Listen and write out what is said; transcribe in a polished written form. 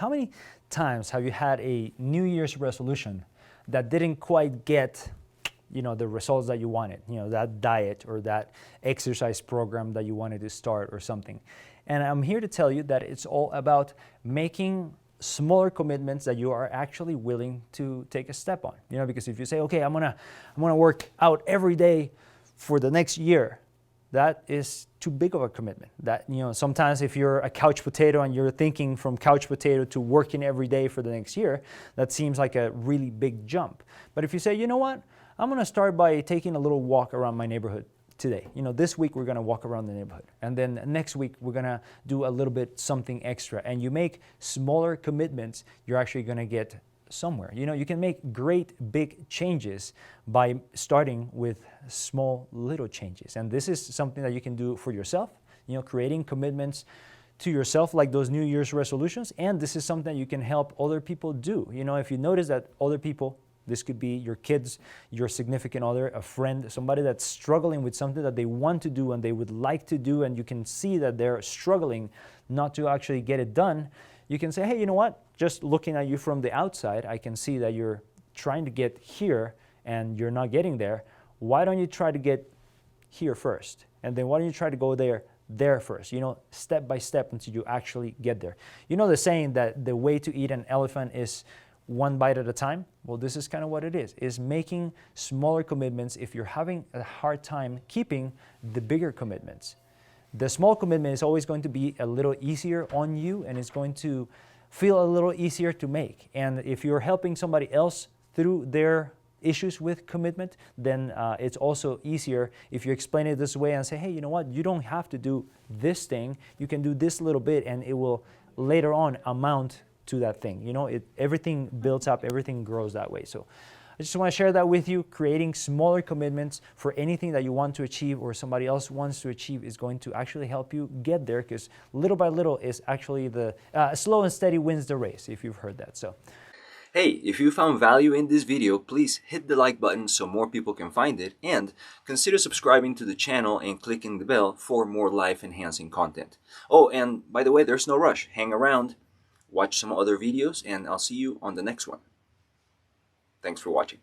How many times have you had a New Year's resolution that didn't quite get, the results that you wanted, that diet or that exercise program that you wanted to start or something? And I'm here to tell you that it's all about making smaller commitments that you are actually willing to take a step on. Because if you say, okay, I'm gonna work out every day for the next year, that is too big of a commitment. That, sometimes if you're a couch potato and you're thinking from couch potato to working every day for the next year, that seems like a really big jump. But if you say, you know what, I'm gonna start by taking a little walk around my neighborhood today. This week we're gonna walk around the neighborhood. And then next week we're gonna do a little bit something extra. And you make smaller commitments, you're actually gonna get somewhere. You can make great big changes by starting with small little changes. And this is something that you can do for yourself, creating commitments to yourself like those New Year's resolutions. And this is something that you can help other people do. If you notice that other people, this could be your kids, your significant other, a friend, somebody that's struggling with something that they want to do and they would like to do, and you can see that they're struggling not to actually get it done, you can say, hey, you know what? Just looking at you from the outside, I can see that you're trying to get here and you're not getting there. Why don't you try to get here first? And then why don't you try to go there first? Step by step until you actually get there. The saying that the way to eat an elephant is one bite at a time? Well, this is kind of what it is making smaller commitments if you're having a hard time keeping the bigger commitments. The small commitment is always going to be a little easier on you, and it's going to feel a little easier to make. And if you're helping somebody else through their issues with commitment, then it's also easier if you explain it this way and say, hey, you know what? You don't have to do this thing. You can do this little bit, and it will later on amount to that thing. Everything builds up, everything grows that way. So I just want to share that with you. Creating smaller commitments for anything that you want to achieve or somebody else wants to achieve is going to actually help you get there, because little by little is actually the slow and steady wins the race, if you've heard that. So, hey, if you found value in this video, please hit the like button so more people can find it, and consider subscribing to the channel and clicking the bell for more life-enhancing content. Oh, and by the way, there's no rush. Hang around, watch some other videos, and I'll see you on the next one. Thanks for watching.